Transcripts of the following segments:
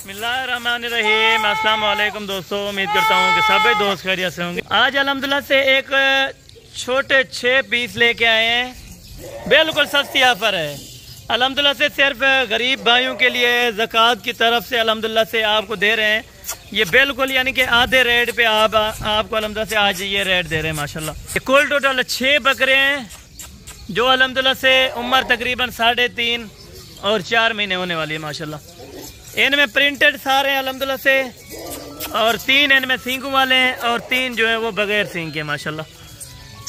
बिस्मिल्लाहिर्रहमानिर्रहीम। अस्सलाम वालेकुम दोस्तों, उम्मीद करता हूँ कि सभी दोस्त खैरियत से होंगे। आज अल्हम्दुलिल्लाह से एक छोटे 6 पीस लेके आए हैं, बिल्कुल सस्ती ऑफर है अल्हम्दुलिल्लाह से। सिर्फ गरीब भाइयों के लिए ज़कात की तरफ से अल्हम्दुलिल्लाह से आपको दे रहे हैं ये बिल्कुल, यानी कि आधे रेट पे आपको अल्हम्दुलिल्लाह से आज ये रेट दे रहे हैं माशाल्लाह। कुल टोटल 6 बकरे हैं जो अल्हम्दुलिल्लाह से उम्र तकरीबन 3.5 और 4 महीने होने वाली है माशाल्लाह। इनमें प्रिंटेड सारे हैं अल्हम्दुलिल्लाह से, और 3 इनमें सींगों वाले हैं और 3 जो है वो बगैर सींग के माशाल्लाह।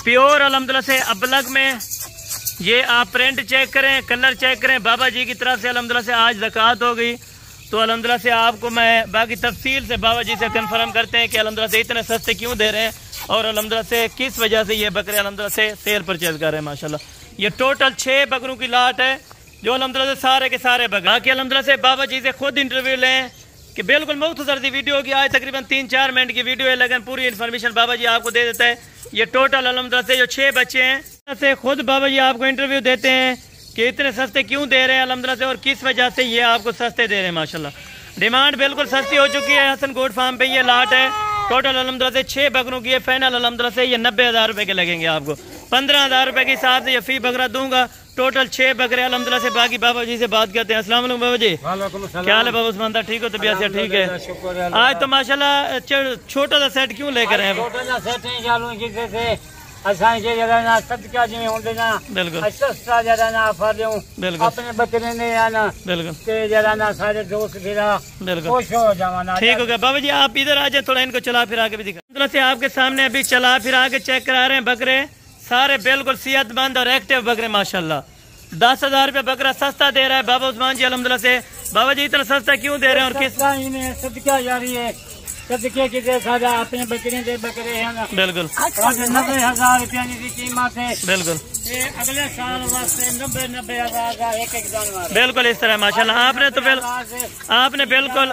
प्योर अल्हम्दुलिल्लाह से अबलग में ये आप प्रिंट चेक करें, कलर चेक करें। बाबा जी की तरफ से अल्हम्दुलिल्लाह से आज ज़कात हो गई तो अल्हम्दुलिल्लाह से आपको मैं बाकी तफसील से बाबा जी से कंफर्म करते हैं कि अल्हम्दुलिल्लाह से इतने सस्ते क्यों दे रहे हैं और अल्हम्दुलिल्लाह से किस वजह से ये बकरे अल्हम्दुलिल्लाह से सेल परचेज कर रहे हैं माशाल्लाह। ये टोटल 6 बकरों की लाट है जो अल्हम्दुलिल्लाह से सारे के सारे बकरे। बाकी अल्हम्दुलिल्लाह से बाबा जी से खुद इंटरव्यू लें कि बिल्कुल मुख्तसर सी वीडियो की, आज तकरीबन 3-4 मिनट की वीडियो है लेकिन पूरी इन्फॉर्मेशन बाबा जी आपको दे देता है। ये टोटल अल्हम्दुलिल्लाह से जो 6 बच्चे हैं से खुद बाबा जी आपको इंटरव्यू देते हैं कि इतने सस्ते क्यों दे रहे हैं अल्हम्दुलिल्लाह से और किस वजह से ये आपको सस्ते दे रहे हैं माशाल्लाह। डिमांड बिल्कुल सस्ती हो चुकी है। हसन गोट फार्म पे ये लाट है टोटल अल्हम्दुलिल्लाह से 6 बकरों की है। फाइनल अल्हम्दुलिल्लाह से ये 90,000 रुपए के लगेंगे आपको। 15,000 रुपए के हिसाब से ये फी बकरा दूंगा। टोटल 6 बकरे अल्हम्दुलिल्लाह से। बाकी बाबा जी से बात करते हैं। अस्सलाम वालेकुम बाबा जी। क्या हाल है बाबा उस्मान? ठीक हो? तबीयत से ठीक है? आज तो माशाल्लाह छोटा सा सेट क्यों लेकर आए? अपने बकरे ने आना बिल्कुल जरा ना सारे दोस्त फिरा खुश हो जाना। ठीक हो गया बाबा जी, आप इधर आ जाए, थोड़ा इनको चला फिरा के भी दिखा से आपके सामने अभी चला फिरा के चेक करा रहे हैं। बकरे सारे बिल्कुल सेहतमंद और एक्टिव बकरे माशाल्लाह। 10,000 रुपये बकरा सस्ता दे रहा है बाबा उस्मान जी अल्हम्दुलिल्लाह से। बाबा जी इतना सस्ता क्यों दे रहे हैं और किस सदका जारी है? सदके की सारा अपने बकरे के बकरे हैं ना बिल्कुल 90,000 रुपया की कीमत है बिल्कुल। अगले साल वास्ते 90,000 का एक जानवर बिल्कुल इस तरह माशाल्लाह। आपने तो आपने बिल्कुल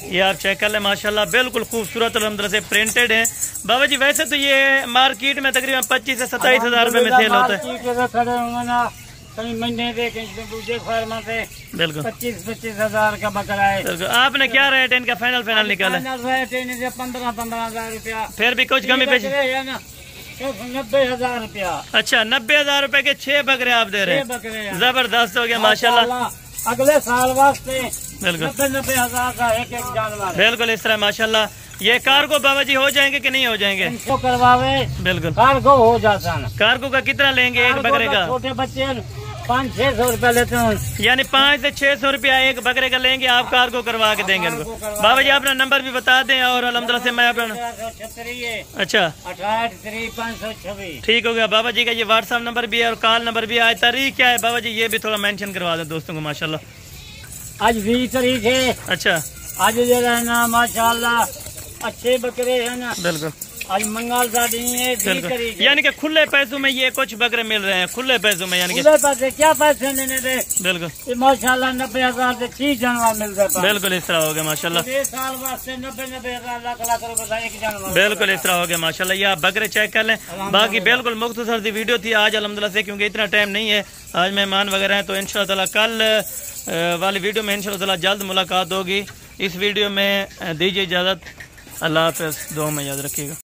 ये आप चेक कर ले माशाल्लाह, बिल्कुल खूबसूरत अल्हम्दुलिल्लाह से प्रिंटेड है बाबा जी। वैसे तो ये मार्केट में तकरीबन 25 से 27,000 रुपए में सेल होता है। कई महीने दूसरे फार्म से बिल्कुल 25,000 का बकरा है। आपने क्या रेट इनका फाइनल निकाला? 15,000 रुपया। फिर भी कुछ कमी पेश है ना? 90,000 रुपया। अच्छा 90,000 रुपए के 6 बकरे आप दे रहे हैं, जबरदस्त हो गया माशाल्लाह। अगले साल वास्ते बिल्कुल 90,000 का एक जानवर बिल्कुल इस तरह माशाल्लाह। ये कार्गो बाबा जी हो जाएंगे कि नहीं हो जाएंगे? इनको करवावे बिल्कुल कार्गो हो जाता है। कार्गो का कितना लेंगे एक बकरे का? छोटे बच्चे 500-600 रुपया लेते हैं, यानी 500 से 600 रुपया एक बकरे का लेंगे आप, कार्गो करवा के देंगे इनको। बाबा जी अपना नंबर भी बता दें और अल्हम्दुलिल्लाह से मैं अपना अच्छा 68-526 ठीक हो गया। बाबा जी का ये व्हाट्सएप नंबर भी है और कॉल नंबर भी है। तारीख क्या है बाबा जी ये भी थोड़ा मेंशन करवा दें दोस्तों को माशाल्लाह। आज 20 तारीख है। अच्छा आज जो है ना माशाल्लाह अच्छे बकरे है ना बिल्कुल। आज मंगल सा दिन है 20 तारीख, यानी कि खुले पैसों में ये कुछ बकरे मिल रहे हैं खुले पैसों में, यानी कि पैसे क्या पैसे लेने दे बिल्कुल माशाल्लाह। 90,000 से 30 जानवर मिल जाता है बिल्कुल इस तरह हो गया माशाल्लाह। साल वास्ते 90,000 लाख रुपए एक जानवर बिल्कुल इस तरह हो गया माशाल्लाह। ये आप बकरे चेक कर लें। बाकी बिल्कुल मुख्तसर सी वीडियो थी आज अल्हम्दुलिल्लाह से, क्योंकि इतना टाइम नहीं है, आज मेहमान वगैरह हैं तो इंशाअल्लाह ताला कल वाली वीडियो में इंशाअल्लाह ताला जल्द मुलाकात होगी। इस वीडियो में दीजिए इजाज़त। अल्लाह हाफ़िज़, दुआ में याद रखिएगा।